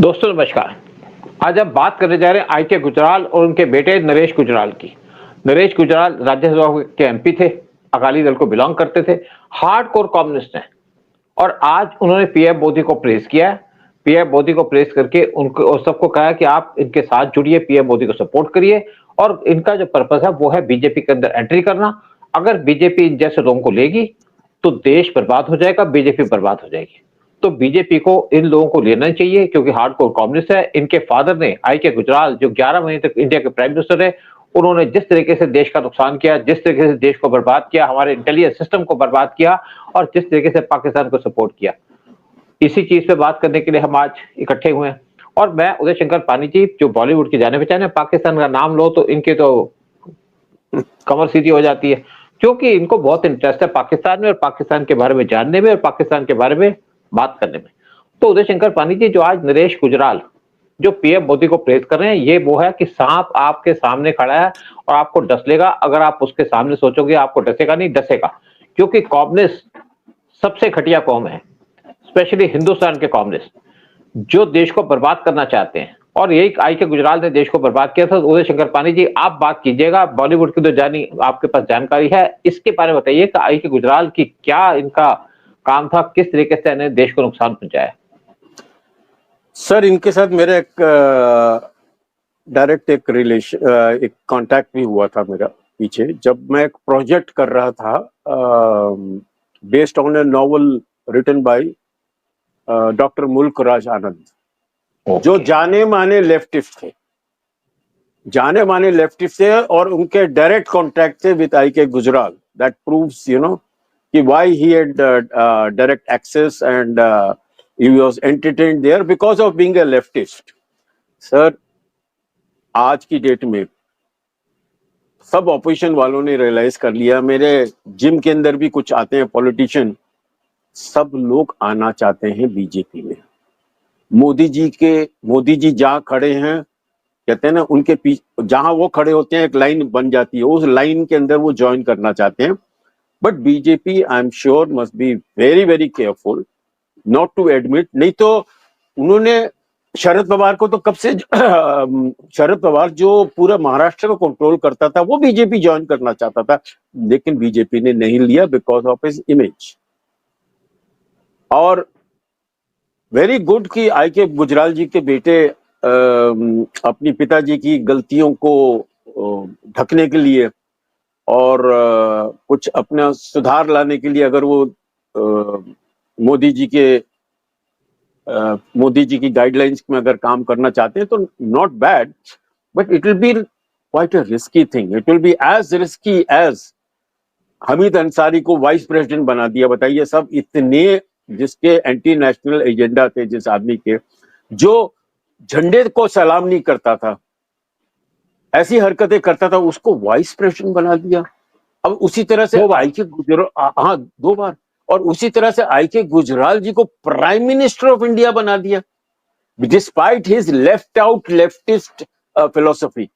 दोस्तों नमस्कार। आज हम बात करने जा रहे हैं आई के गुजराल और उनके बेटे नरेश गुजराल की। नरेश गुजराल राज्यसभा के एमपी थे, अकाली दल को बिलोंग करते थे, हार्डकोर कम्युनिस्ट हैं और आज उन्होंने पीएम मोदी को प्रेस किया है। पीएम मोदी को प्रेस करके उनको और सबको कहा कि आप इनके साथ जुड़िए, पीएम मोदी को सपोर्ट करिए और इनका जो पर्पस है वो है बीजेपी के अंदर एंट्री करना। अगर बीजेपी इन जैसे लोगों को लेगी तो देश बर्बाद हो जाएगा, बीजेपी बर्बाद हो जाएगी। तो बीजेपी को इन लोगों को लेना चाहिए क्योंकि हार्डकोर कम्युनिस्ट है। इनके फादर ने आई के गुजराल जो 11 महीने तक इंडिया के प्राइम मिनिस्टर है, उन्होंने जिस तरीके से देश का नुकसान किया, जिस तरीके से देश को बर्बाद किया, हमारे इंटेलिजेंस सिस्टम को बर्बाद किया और जिस तरीके से पाकिस्तान को सपोर्ट किया, इसी चीज पे बात करने के लिए हम आज इकट्ठे हुए हैं। और मैं उदय शंकर पानी जी जो बॉलीवुड के जाने पहचाने, पाकिस्तान का नाम लो तो इनके तो कमर सीधी हो जाती है क्योंकि इनको बहुत इंटरेस्ट है पाकिस्तान में और पाकिस्तान के बारे में जानने में और पाकिस्तान के बारे में बात करने में। तो उदय शंकर पानी जी जो आज नरेश गुजराल जो पीएम मोदी को प्रेस कर रहे हैं, ये वो है कि सांप आपके सामने खड़ा है और आपको डस लेगा। अगर आप उसके सामने सोचोगे आपको डसेगा नहीं, डसेगा, क्योंकि कम्युनिस्ट सबसे घटिया कौम है, स्पेशली हिंदुस्तान के कम्युनिस्ट जो देश को बर्बाद करना चाहते हैं। और यही आई के गुजराल ने देश को बर्बाद किया था। उदय शंकर पानी जी आप बात कीजिएगा, बॉलीवुड की तो जानी आपके पास जानकारी है, इसके बारे में बताइए कि आई के गुजराल की क्या इनका काम था, किस तरीके से इन्हें देश को नुकसान पहुंचाया। सर, इनके साथ मेरा एक डायरेक्ट एक कांटेक्ट भी हुआ था मेरा पीछे, जब मैं एक प्रोजेक्ट कर रहा था based on a novel written by doctor Mulk Raj आनंद, जो जाने माने लेफ्टिस्ट थे और उनके डायरेक्ट कॉन्टैक्ट थे with I K Gujral. That proves कि why he had direct access and he was entertained there because of being a leftist. Sir, आज की डेट में सब ऑपोजिशन वालों ने रियलाइज कर लिया, मेरे जिम के अंदर भी कुछ आते हैं पॉलिटिशियन, सब लोग आना चाहते हैं बीजेपी में। मोदी जी जहां खड़े हैं, कहते हैं ना, उनके पीछे जहां वो खड़े होते हैं एक लाइन बन जाती है, उस लाइन के अंदर वो ज्वाइन करना चाहते हैं। But BJP I am sure must be very very careful not to admit. नहीं तो उन्होंने शरद पवार को तो कब से शरद पवार जो पूरा महाराष्ट्र को कंट्रोल करता था वो बीजेपी ज्वाइन करना चाहता था, लेकिन बीजेपी ने नहीं लिया बिकॉज ऑफ हिज इमेज। और वेरी गुड कि आई के गुजराल जी के बेटे अपनी पिताजी की गलतियों को ढकने के लिए और कुछ अपना सुधार लाने के लिए अगर वो मोदी जी की गाइडलाइंस में अगर काम करना चाहते हैं तो not bad, but it will be quite a risky thing. It will be as risky as Hamid Ansari को वाइस प्रेसिडेंट बना दिया। बताइए, सब इतने जिसके एंटी नेशनल एजेंडा थे, जिस आदमी के जो झंडे को सलाम नहीं करता था, ऐसी हरकतें करता था, उसको वाइस प्रेसिडेंट बना दिया। अब उसी तरह से आई के गुजराल, हाँ 2 बार, और उसी तरह से आई के गुजराल जी को प्राइम मिनिस्टर ऑफ इंडिया बना दिया डिस्पाइट हिज लेफ्टिस्ट फिलोसफी।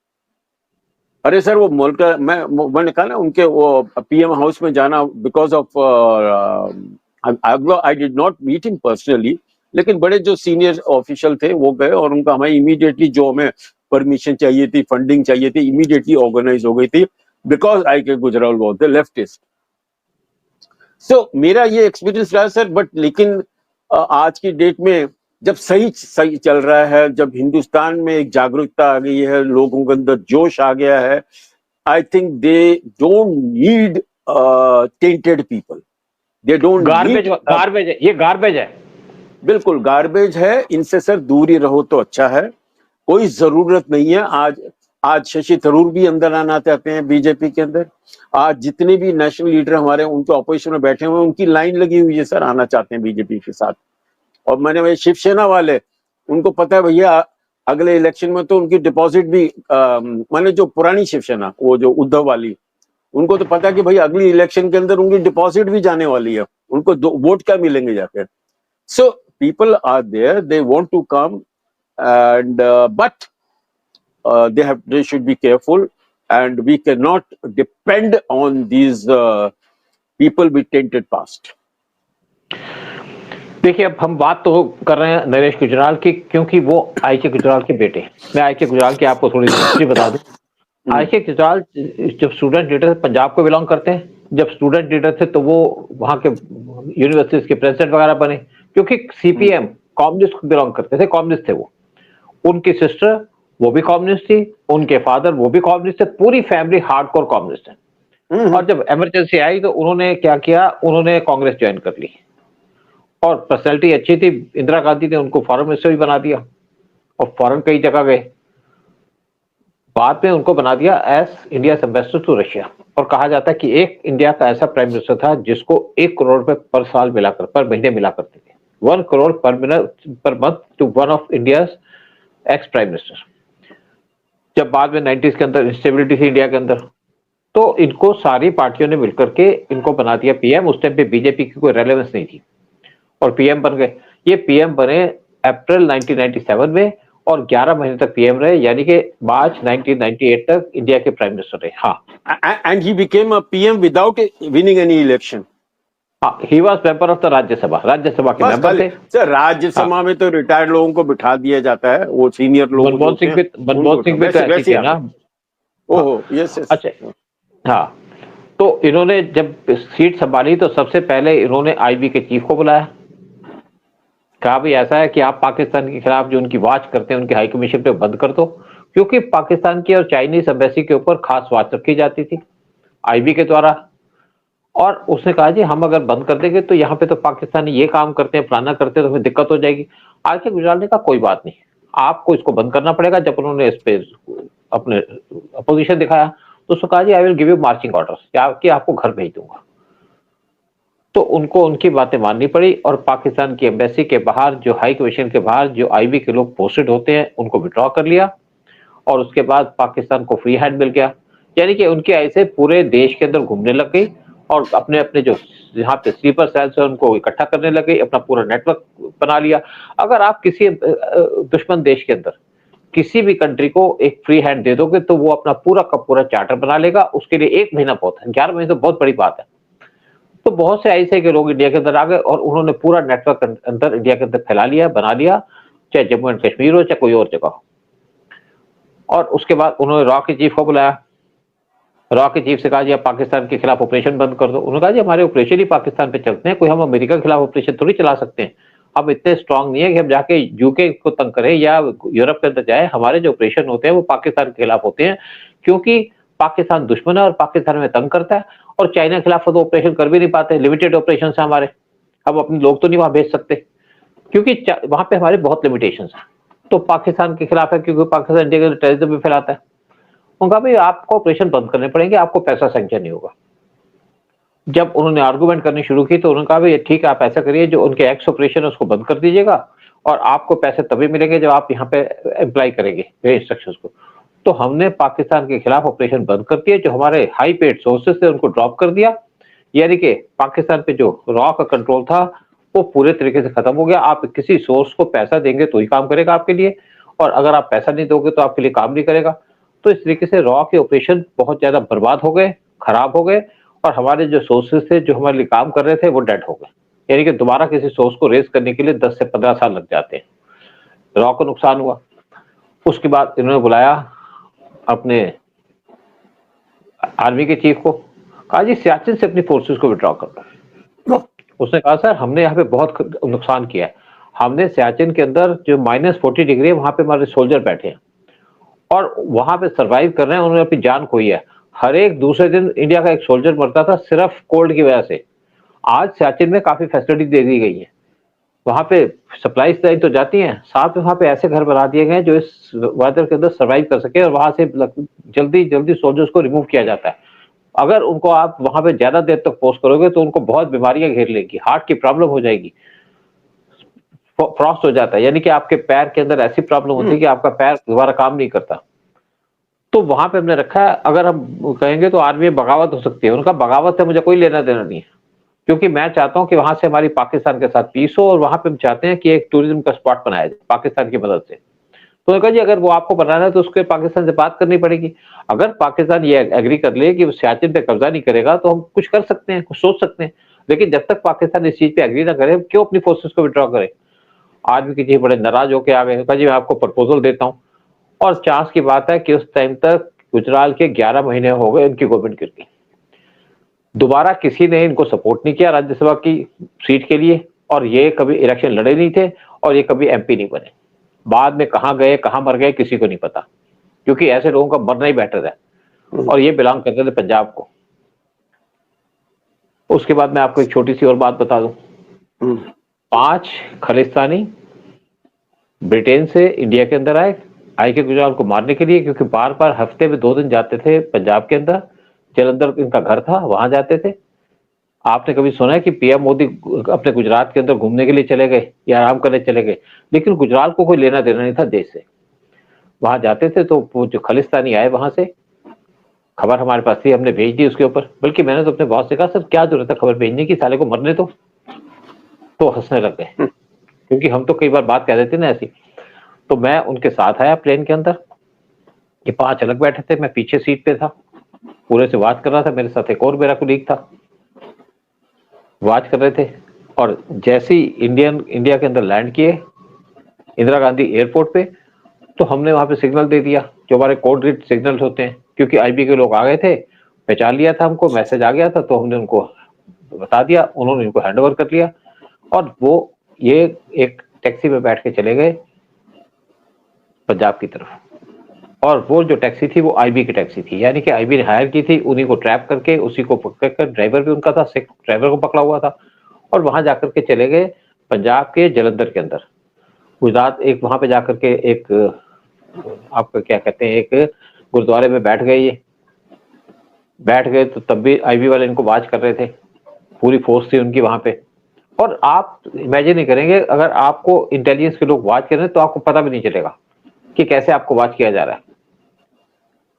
अरे सर, वो मैंने कहा ना, उनके वो पीएम हाउस में जाना because of I did not meet him personally, लेकिन बड़े जो सीनियर ऑफिशियल थे वो गए और उनका हमें इमीडिएटली जो हमें परमिशन चाहिए थी, फंडिंग चाहिए थी, इमीडिएटली ऑर्गेनाइज हो गई थी because I K Gujral was the leftist. सो मेरा ये एक्सपीरियंस रहा सर। बट लेकिन आज की डेट में जब सही चल रहा है, जब हिंदुस्तान में एक जागरूकता आ गई है, लोगों के अंदर जोश आ गया है, I think they don't need tainted people, they don't need garbage है, ये गार्बेज है, बिल्कुल गार्बेज है। इनसे सर दूर ही रहो तो अच्छा है, कोई जरूरत नहीं है। आज शशि थरूर भी अंदर आना चाहते हैं बीजेपी के अंदर। आज जितने भी नेशनल लीडर हमारे उनके ऑपोजिशन में बैठे हुए, उनकी लाइन लगी हुई है सर, आना चाहते हैं बीजेपी के साथ। और मैंने शिवसेना वाले, उनको पता है भैया अगले इलेक्शन में तो उनकी डिपॉजिट भी मैंने जो पुरानी शिवसेना, वो जो उद्धव वाली, उनको तो पता है कि भाई अगली इलेक्शन के अंदर उनकी डिपॉजिट भी जाने वाली है, उनको वोट क्या मिलेंगे जाकर। So people are there, they want to come and but they should be careful, and we cannot depend on these people with tainted past. देखिए, अब हम बात तो कर रहे हैं नरेश गुजराल की, क्योंकि वो आई के गुजराल के बेटे हैं। मैं आई के गुजराल की आपको थोड़ी सी हिस्ट्री बता दूं। आई के गुजराल जब स्टूडेंट लीडर थे, पंजाब को बिलोंग करते हैं। जब स्टूडेंट लीडर थे तो वो वहां के यूनिवर्सिटीज के प्रेसिडेंट वगैरह बने, क्योंकि सीपीएम कम्युनिस्ट को बिलोंग करते थे, कम्युनिस्ट थे वो। उनकी सिस्टर वो भी कम्युनिस्ट थी, उनके फादर वो भी कम्युनिस्ट थे, पूरी फैमिली हार्डकोर कम्युनिस्ट है। और जब इमरजेंसी आई तो उन्होंने क्या किया, उन्होंने कांग्रेस ज्वाइन कर ली। और पर्सनैलिटी अच्छी थी, इंदिरा गांधी ने उनको फॉरेन मिनिस्टर भी बना दिया और फॉरेन कई जगह गए। बाद में उनको बना दिया as India ambassador to Russia. और कहा जाता है कि एक इंडिया का ऐसा प्राइम मिनिस्टर था जिसको 1 करोड़ रुपए पर साल मिलाकर, पर महीने मिला करते थे। 1 crore per month to one of India ex prime minister. जब बाद में 90s के अंदर इंस्टेबिलिटी थी इंडिया के अंदर, तो इनको सारी पार्टियों ने मिलकर के इनको बना दिया पीएम। उस टाइम पे बीजेपी की कोई रेलेवेंस नहीं थी और पीएम बन गए। ये पीएम बने अप्रैल 1997 में और 11 महीने तक पीएम रहे, यानी कि मार्च 1998 तक इंडिया के प्राइम मिनिस्टर रहे। हाँ, and he became a PM without winning any election. हाँ, he was member of the Rajya Sabha, Rajya Sabha के बस मेंबर खाली थे। सर, राज्यसभा में तो रिटायर्ड लोगों को बिठा दिया जाता है, वो सीनियर लोग मनमोहन सिंह भी तो ऐसे थे ना। ओहो, यस यस। अच्छा, हाँ, तो इन्होंने जब सीट संभाली तो सबसे पहले इन्होंने आईबी के चीफ को बुलाया। कहा भाई ऐसा है कि आप पाकिस्तान के खिलाफ जो उनकी वॉच करते हैं, उनकी हाई कमीशन पे बंद कर दो, क्योंकि पाकिस्तान की और चाइनीज एम्बेसी के ऊपर खास वॉच रखी जाती थी आईबी के द्वारा। और उसने कहा जी हम अगर बंद कर देंगे तो यहाँ पे तो पाकिस्तानी ये काम करते हैं, फलाना करते हैं, तो हमें दिक्कत हो जाएगी। आज के गुजराल ने कहा कोई बात नहीं, आपको इसको बंद करना पड़ेगा। जब उन्होंने इस पे अपने अपोजिशन दिखाया तो उसने कहा जी I will give you marching orders, कि आपको घर भेज दूंगा। तो उनको उनकी बातें माननी पड़ी और पाकिस्तान की एम्बेसी के बाहर, जो हाई कमीशन के बाहर जो आईबी के लोग पोस्टेड होते हैं, उनको विड्रॉ कर लिया। और उसके बाद पाकिस्तान को फ्री हैंड मिल गया, यानी कि उनके ऐसे पूरे देश के अंदर घूमने लग गई और अपने अपने जो यहाँ पे स्लीपर सेल्स है उनको इकट्ठा करने लग गई, अपना पूरा नेटवर्क बना लिया। अगर आप किसी दुश्मन देश के अंदर किसी भी कंट्री को एक फ्री हैंड दे दोगे तो वो अपना पूरा का पूरा चार्टर बना लेगा। उसके लिए 1 महीना बहुत है, 11 महीने तो बहुत बड़ी बात है। तो बहुत से ऐसे के लोग इंडिया के अंदर आ गए और उन्होंने पूरा नेटवर्क अंदर इंडिया के अंदर फैला लिया, बना लिया, चाहे जम्मू एंड कश्मीर हो चाहे कोई और जगह हो। और उसके बाद उन्होंने रॉ के चीफ को बुलाया। रॉ के चीफ से कहा जी आप पाकिस्तान के खिलाफ ऑपरेशन बंद कर दो। उन्होंने कहा जी हमारे ऑपरेशन ही पाकिस्तान पे चलते हैं, कोई हम अमेरिका के खिलाफ ऑपरेशन थोड़ी चला सकते हैं। हम इतने स्ट्रांग नहीं है कि हम जाके यूके को तंग करें या यूरोप के अंदर जाए। हमारे जो ऑपरेशन होते हैं वो पाकिस्तान के खिलाफ होते हैं, क्योंकि पाकिस्तान दुश्मन है और पाकिस्तान में तंग करता है। और चाइना के खिलाफ तो ऑपरेशन कर भी नहीं पाते, लिमिटेड ऑपरेशन है हमारे। हम अपने लोग तो नहीं वहां भेज सकते, क्योंकि वहां पे हमारे बहुत लिमिटेशन है। तो पाकिस्तान के खिलाफ है, क्योंकि पाकिस्तान इंडिया के टेररिज्म भी फैलाता है। उनका भाई आपको ऑपरेशन बंद करने पड़ेंगे, आपको पैसा सैंक्शन नहीं होगा। जब उन्होंने आर्गुमेंट करनी शुरू की तो उन्होंने कहा भाई ठीक है आप ऐसा करिए, जो उनके एक्स ऑपरेशन है उसको बंद कर दीजिएगा और आपको पैसे तभी मिलेंगे जब आप यहाँ पे अप्लाई करेंगे मेरे इंस्ट्रक्शंस को। तो हमने पाकिस्तान के खिलाफ ऑपरेशन बंद कर दिए, जो हमारे हाई पेड सोर्सेज थे उनको ड्रॉप कर दिया, यानी कि पाकिस्तान पे जो रॉ का कंट्रोल था वो पूरे तरीके से खत्म हो गया। आप किसी सोर्स को पैसा देंगे तो ही काम करेगा आपके लिए, और अगर आप पैसा नहीं दोगे तो आपके लिए काम नहीं करेगा। तो इस तरीके से रॉ के ऑपरेशन बहुत ज्यादा बर्बाद हो गए, खराब हो गए, और हमारे जो सोर्सेज थे जो हमारे लिए काम कर रहे थे वो डेड हो गए। यानी कि दोबारा किसी सोर्स को रेज करने के लिए 10 से 15 साल लग जाते हैं। रॉ को नुकसान हुआ। उसके बाद इन्होंने बुलाया अपने आर्मी के चीफ को, कहा जी सियाचिन से अपनी फोर्सेस को विड्रॉ कर दो। उसने कहा सर हमने यहाँ पे बहुत नुकसान किया है, हमने सियाचिन के अंदर जो -40 डिग्री है वहां पे हमारे सोल्जर बैठे हैं और वहां पे सरवाइव कर रहे हैं, उन्होंने अपनी जान खोई है। हर एक दूसरे दिन इंडिया का एक सोल्जर मरता था सिर्फ कोल्ड की वजह से। आज सियाचिन में काफी फैसिलिटी दे दी गई है, वहां पे सप्लाईज लाइन तो जाती हैं, साथ में वहां पे ऐसे घर बना दिए गए हैं जो इस वेदर के अंदर सर्वाइव कर सके, और वहां से जल्दी जल्दी सोल्जर्स को रिमूव किया जाता है। अगर उनको आप वहां पे ज्यादा देर तक पोस्ट करोगे तो उनको बहुत बीमारियां घेर लेगी, हार्ट की प्रॉब्लम हो जाएगी, फ्रॉस्ट हो जाता है, यानी कि आपके पैर के अंदर ऐसी प्रॉब्लम होती है कि आपका पैर दोबारा काम नहीं करता। तो वहां पे हमने रखा है। अगर हम कहेंगे तो आर्मी में बगावत हो सकती है, उनका बगावत से मुझे कोई लेना देना नहीं है, क्योंकि मैं चाहता हूं कि वहां से हमारी पाकिस्तान के साथ पीस हो, और वहां पे हम चाहते हैं कि एक टूरिज्म का स्पॉट बनाया जाए पाकिस्तान की मदद से। तो उन्होंने कहा जी अगर वो आपको बनाना है तो उसके पाकिस्तान से बात करनी पड़ेगी। अगर पाकिस्तान ये एग्री कर ले कि वो सियाचिन पे कब्जा नहीं करेगा तो हम कुछ कर सकते हैं, कुछ सोच सकते हैं। लेकिन जब तक पाकिस्तान इस चीज पे एग्री ना करे, क्यों अपनी फोर्सेस को विड्रॉ करे? आज भी किसी बड़े नाराज होकर आ गए, जी मैं आपको प्रपोजल देता हूँ, और चांस की बात है कि उस टाइम तक गुजराल के 11 महीने हो गए उनकी गवर्नमेंट गिर गई। दोबारा किसी ने इनको सपोर्ट नहीं किया राज्यसभा की सीट के लिए, और ये कभी इलेक्शन लड़े नहीं थे, और ये कभी एमपी नहीं बने। बाद में कहां गए, कहां मर गए, किसी को नहीं पता, क्योंकि ऐसे लोगों का मरना ही बेटर है। और ये बिलोंग करते थे पंजाब को। उसके बाद मैं आपको एक छोटी सी और बात बता दूं, 5 खालिस्तानी ब्रिटेन से इंडिया के अंदर आए आई के गुजराल को मारने के लिए, क्योंकि बार बार हफ्ते में 2 दिन जाते थे पंजाब के अंदर, जलंधर इनका घर था, वहां जाते थे। आपने कभी सुना है कि पीएम मोदी अपने गुजरात के अंदर घूमने के लिए चले गए या आराम करने चले गए? लेकिन गुजरात को कोई लेना देना नहीं था देश से। वहां जाते थे तो वो जो खालिस्तानी आए वहां से, खबर हमारे पास थी, हमने भेज दी उसके ऊपर। बल्कि मैंने तो अपने बॉस से कहा, सर क्या जरूरत है खबर भेजने की, साले को मरने दो। तो हंसने लग गए, क्योंकि हम तो कई बार बात कह देते ना ऐसी। तो मैं उनके साथ आया प्लेन के अंदर, ये 5 अलग बैठे थे, मैं पीछे सीट पे था, पूरे से बात कर रहा था, मेरे साथ एक और मेरा कुलीग था, बात कर रहे थे। और जैसे ही इंडिया के अंदर लैंड किए इंदिरा गांधी एयरपोर्ट पे, तो हमने वहां पे सिग्नल दे दिया, जो हमारे कोड रेड सिग्नल्स होते हैं, क्योंकि आईबी के लोग आ गए थे, पहचान लिया था हमको, मैसेज आ गया था, तो हमने उनको बता दिया, उन्होंने इनको हैंडओवर कर लिया, और वो ये एक टैक्सी में बैठ के चले गए पंजाब की तरफ। और वो जो टैक्सी थी वो आईबी की टैक्सी थी, यानी कि आईबी ने हायर की थी, उन्हीं को ट्रैप करके, उसी को पकड़कर, ड्राइवर भी उनका था, ड्राइवर को पकड़ा हुआ था, और वहां जाकर के चले गए पंजाब के जलंधर के अंदर। गुजरात एक वहां पे जाकर के एक आपका क्या कहते हैं, एक गुरुद्वारे में बैठ गए, ये बैठ गए, तो तब भी आईबी वाले इनको वाच कर रहे थे, पूरी फोर्स थी उनकी वहां पे। और आप इमेजिन नहीं करेंगे, अगर आपको इंटेलिजेंस के लोग वाच कर रहे हैं तो आपको पता भी नहीं चलेगा कि कैसे आपको वाच किया जा रहा है।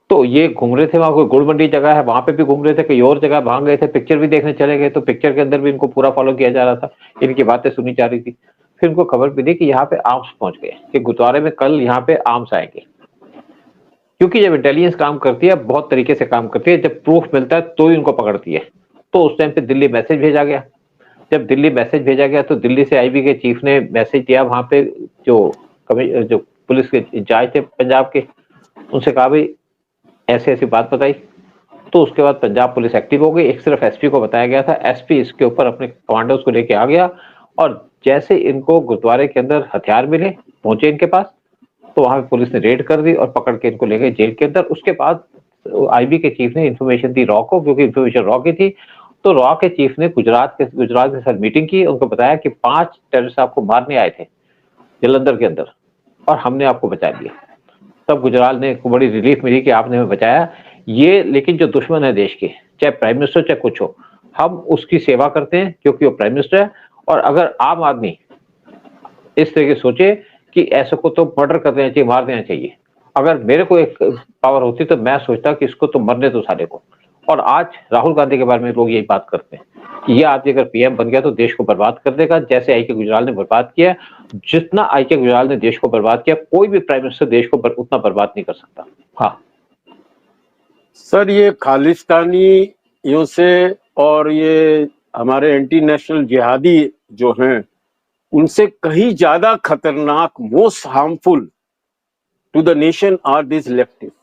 तो ये घूम रहे थे, वहां कोई गुड़ मंडी जगह है, वहां पे भी घूम रहे थे, कई और जगह भाग गए थे, पिक्चर भी देखने चले गए, तो पिक्चर के अंदर भी इनको पूरा फॉलो किया जा रहा था, इनकी बातें सुनी जा रही थी। फिर इनको खबर मिली कि यहाँ पे आर्म्स पहुंच गए, कि गुरुद्वारे में कल यहाँ पे आर्म्स आएंगे। क्योंकि जब इंटेलिजेंस काम करती है, बहुत तरीके से काम करती है, जब प्रूफ मिलता है तो ही उनको पकड़ती है। तो उस टाइम पे दिल्ली मैसेज भेजा गया। जब दिल्ली मैसेज भेजा गया तो दिल्ली से आईबी के चीफ ने मैसेज दिया वहां पे, जो पुलिस के इंचार्ज थे पंजाब के, उनसे कहा भाई ऐसे ऐसी बात बताई। तो उसके बाद पंजाब पुलिस एक्टिव हो गई। एक सिर्फ एसपी को बताया गया था, एसपी इसके ऊपर अपने कमांडोज को लेके आ गया, और जैसे इनको गुरुद्वारे के अंदर हथियार मिले, पहुंचे इनके पास, तो वहां पे पुलिस ने रेड कर दी और पकड़ के इनको ले गए जेल के अंदर। उसके बाद आईबी के चीफ ने इन्फॉर्मेशन दी रॉ को, क्योंकि इन्फॉर्मेशन रॉ की थी, तो रॉ के चीफ ने गुजरात के साथ मीटिंग की, उनको बताया कि 5 टेररिस्ट आपको मारने आए थे जलंधर के अंदर, और हमने आपको बचा लिया। तब गुजराल ने बड़ी रिलीफ मिली कि आपने हमें बचाया। ये लेकिन जो दुश्मन है देश के, चाहे प्राइम मिनिस्टर चाहे कुछ हो, हम उसकी सेवा करते हैं क्योंकि वो प्राइम मिनिस्टर है। और अगर आम आदमी इस तरह के सोचे कि ऐसे को तो मर्डर कर देना चाहिए, मार देना चाहिए, अगर मेरे को एक पावर होती तो मैं सोचता कि इसको तो मरने दो सारे को। और आज राहुल गांधी के बारे में लोग यही बात करते हैं कि ये आदमी अगर पीएम बन गया तो देश को बर्बाद कर देगा, जैसे आई के गुजराल ने बर्बाद किया। जितना आई के गुजराल ने देश को बर्बाद किया, कोई भी प्राइम मिनिस्टर देश को उतना बर्बाद नहीं कर सकता। हाँ सर, ये खालिस्तानियों से और ये हमारे एंटी नेशनल जिहादी जो हैं, उनसे कहीं ज्यादा खतरनाक, most harmful to the nation are this leftist.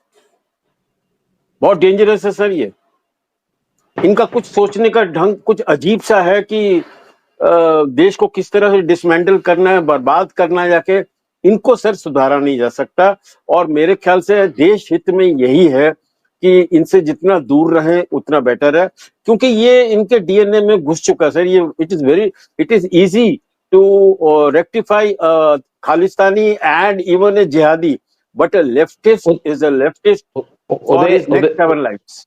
बहुत डेंजरस है सर ये। इनका कुछ सोचने का ढंग कुछ अजीब सा है कि देश को किस तरह से डिसमेंटल करना है, बर्बाद करना है जाके, इनको सर सुधारा नहीं जा सकता। और मेरे ख्याल से देश हित में यही है कि इनसे जितना दूर रहें उतना बेटर है, क्योंकि ये इनके डीएनए में घुस चुका है सर। ये it is easy to rectify Khalistani and even a jihadi, but a leftist is a leftist for his next 7 lives.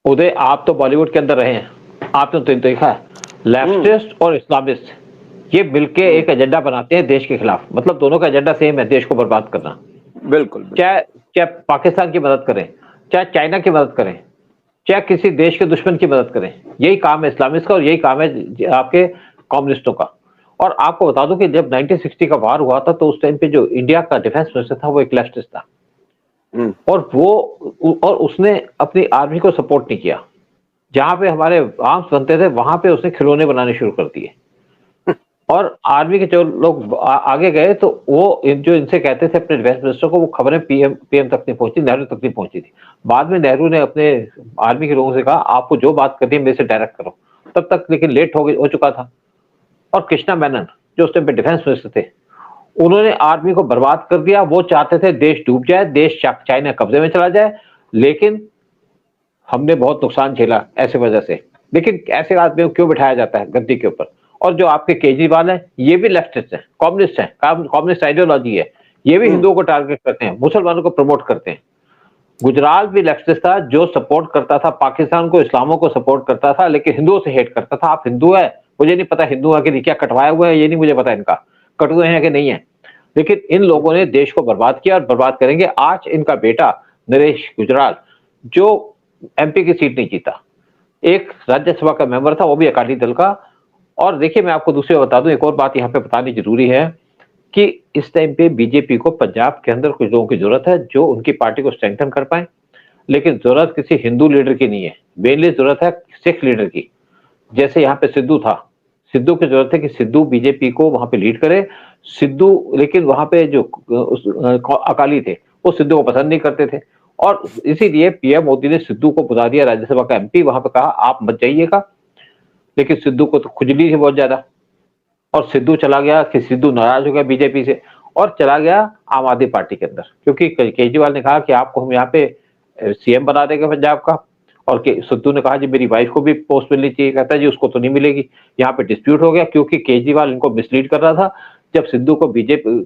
उदय, आप तो बॉलीवुड के अंदर रहे हैं, आपने तो देखा है लेफ्टिस्ट और इस्लामिस्ट ये मिलके एक एजेंडा बनाते हैं देश के खिलाफ। मतलब दोनों का एजेंडा सेम है, देश को बर्बाद करना। बिल्कुल। चाहे पाकिस्तान की मदद करें, चाहे चाइना की मदद करें, चाहे किसी देश के दुश्मन की मदद करें, यही काम है इस्लामिस्ट का और यही काम है आपके कम्युनिस्टों का। और आपको बता दूं कि जब 1960 का वार हुआ था तो उस टाइम पे जो इंडिया का डिफेंस मिनिस्टर था वो एक लेफ्टिस्ट था, और उसने अपनी आर्मी को सपोर्ट नहीं किया। जहां पे हमारे आर्म्स बनते थे वहां पे उसने खिलौने बनाने शुरू कर दिए। और आर्मी के जो लोग आगे गए तो वो जो इनसे कहते थे अपने डिफेंस मिनिस्टर को, वो खबरें पीएम तक नहीं पहुंची, नेहरू तक नहीं पहुंची थी। बाद में नेहरू ने अपने आर्मी के लोगों से कहा आपको जो बात करनी है मेरे से डायरेक्ट करो, तब तक लेकिन लेट हो चुका था। और कृष्णा मेनन जो उस टाइम पे डिफेंस मिनिस्टर थे, उन्होंने आर्मी को बर्बाद कर दिया। वो चाहते थे देश डूब जाए, देश चाइना कब्जे में चला जाए, लेकिन हमने बहुत नुकसान झेला ऐसे वजह से। लेकिन ऐसे आदमी को क्यों बिठाया जाता है गद्दी के ऊपर? और जो आपके केजरीवाल हैं, ये भी लेफ्टिस्ट हैं, कम्युनिस्ट हैं, कम्युनिस्ट आइडियोलॉजी है, ये भी हिंदुओं को टारगेट करते हैं, मुसलमानों को प्रमोट करते हैं। गुजराल भी लेफ्टिस्ट था, जो सपोर्ट करता था पाकिस्तान को, इस्लामों को सपोर्ट करता था, लेकिन हिंदुओं से हेट करता था। आप हिंदू है, मुझे नहीं पता हिंदू है कि नहीं, क्या कटवाया हुआ है ये नहीं मुझे पता, इनका कटुए हैं कि नहीं है, लेकिन इन लोगों ने देश को बर्बाद किया और बर्बाद करेंगे। आज इनका बेटा नरेश गुजराल, जो एमपी की सीट नहीं जीता, एक राज्यसभा का मेंबर था, वो भी अकाली दल का। और देखिए मैं आपको दूसरी बता दूं, एक और बात यहाँ पे बतानी जरूरी है कि इस टाइम पे बीजेपी को पंजाब के अंदर कुछ लोगों की जरूरत है जो उनकी पार्टी को स्ट्रेंथन कर पाए, लेकिन जरूरत किसी हिंदू लीडर की नहीं है, मेनली जरूरत है सिख लीडर की। जैसे यहाँ पे सिद्धू था, सिद्धू की जरूरत है कि सिद्धू बीजेपी को वहां पे लीड करे। सिद्धू, लेकिन वहां पे जो अकाली थे वो सिद्धू को पसंद नहीं करते थे, और इसीलिए पीएम मोदी ने सिद्धू को बुला दिया राज्यसभा का एमपी। वहां पे कहा आप मत जाइएगा, लेकिन सिद्धू को तो खुजली थी बहुत ज्यादा, और सिद्धू चला गया कि सिद्धू नाराज हो गया बीजेपी से और चला गया आम आदमी पार्टी के अंदर, क्योंकि केजरीवाल ने कहा कि आपको हम यहाँ पे सीएम बना देंगे पंजाब का। और सिद्धू ने कहा जी मेरी वाइफ को भी पोस्ट मिलनी चाहिए, कहता है जी उसको तो नहीं मिलेगी। यहाँ पे डिस्प्यूट हो गया क्योंकि केजरीवाल इनको मिसलीड कर रहा था। जब सिद्धू को बीजेपी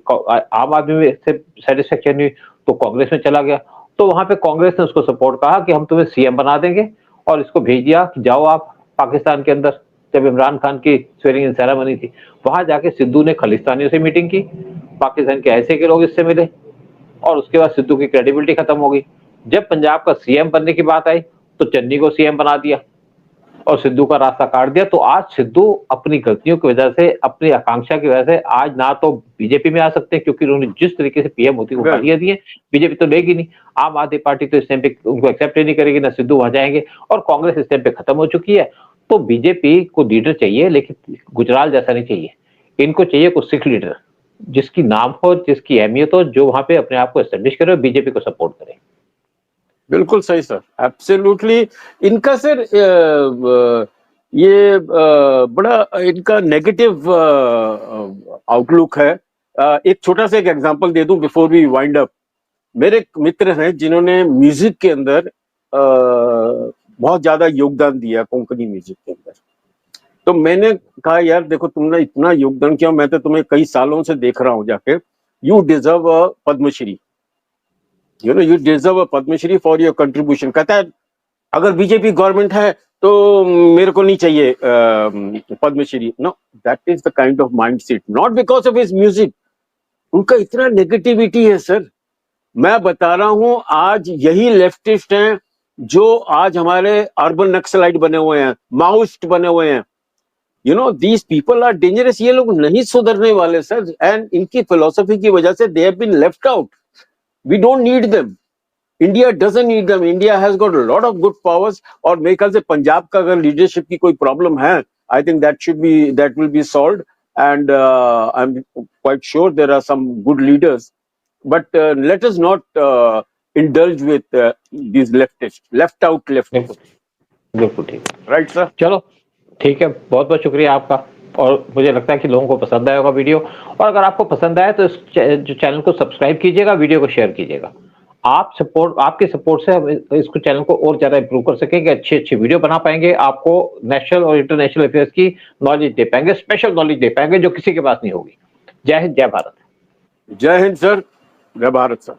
आम आदमी में से सेटिस्फेक्शन हुई तो कांग्रेस में चला गया, तो वहां पे कांग्रेस ने उसको सपोर्ट कहा कि हम तुम्हें सीएम बना देंगे, और इसको भेज दिया कि जाओ आप पाकिस्तान के अंदर। जब इमरान खान की स्वेरिंग इन सेरेमनी थी, वहां जाके सिद्धू ने खालिस्तानियों से मीटिंग की, पाकिस्तान के ऐसे के लोग इससे मिले, और उसके बाद सिद्धू की क्रेडिबिलिटी खत्म हो गई। जब पंजाब का सीएम बनने की बात आई तो चन्नी को सीएम बना दिया और सिद्धू का रास्ता काट दिया। तो आज सिद्धू अपनी गलतियों की वजह से, अपनी आकांक्षा की वजह से आज ना तो बीजेपी में आ सकते हैं, क्योंकि उन्होंने जिस तरीके से पीएम मोदी को गालियां दी है, बीजेपी तो लेगी नहीं। आम आदमी पार्टी तो इस टाइम पे उनको एक्सेप्ट ही नहीं करेगी, ना सिद्धू वहां जाएंगे, और कांग्रेस इस टाइम पे खत्म हो चुकी है। तो बीजेपी को लीडर चाहिए, लेकिन गुजराल जैसा नहीं चाहिए। इनको चाहिए कुछ सिख लीडर जिसकी नाम हो, जिसकी अहमियत हो, जो वहां पे अपने आप को एस्टेब्लिश करे और बीजेपी को सपोर्ट करे। बिल्कुल सही सर, एब्सोल्युटली। इनका सर ये बड़ा इनका नेगेटिव आउटलुक है। एक छोटा सा एक एग्जांपल दे दूं बिफोर वी वाइंड अप। मेरे एक मित्र हैं जिन्होंने म्यूजिक के अंदर बहुत ज्यादा योगदान दिया, कोंकणी म्यूजिक के अंदर। तो मैंने कहा यार देखो तुमने इतना योगदान किया, मैं तो तुम्हें कई सालों से देख रहा हूं जाके, you deserve a Padmashri, you know you deserve a Padmashri for your contribution. कहता है अगर बीजेपी गवर्नमेंट है तो मेरे को नहीं चाहिए Padmashri. No, that is the kind of mindset, not because of his music. उनका इतना नेगेटिविटी है सर। मैं बता रहा हूं आज यही लेफ्टिस्ट हैं जो आज हमारे अर्बन नक्सलाइट बने हुए हैं, माओइस्ट बने हुए हैं। You know these people are dangerous. ये लोग नहीं सुधरने वाले सर, एंड इनकी फिलोसफी की वजह से they have been left out. We don't need them, India doesn't need them. India has got a lot of good powers. और मेरे ख्याल से पंजाब का अगर लीडरशिप की कोई प्रॉब्लम है, I think that will be solved, and I am quite sure there are some good leaders, but let us not indulge with these left out leftists. बिल्कुल ठीक है, राइट सर। चलो ठीक है, बहुत बहुत शुक्रिया आपका। और मुझे लगता है कि लोगों को पसंद आएगा वीडियो, और अगर आपको पसंद आए तो इस जो चैनल को सब्सक्राइब कीजिएगा, वीडियो को शेयर कीजिएगा। आपके सपोर्ट से हम इसको चैनल को और ज्यादा इंप्रूव कर सकेंगे, अच्छी अच्छी वीडियो बना पाएंगे, आपको नेशनल और इंटरनेशनल अफेयर्स की नॉलेज दे पाएंगे, स्पेशल नॉलेज दे पाएंगे जो किसी के पास नहीं होगी। जय हिंद, जय भारत। जय हिंद सर, जय भारत सर।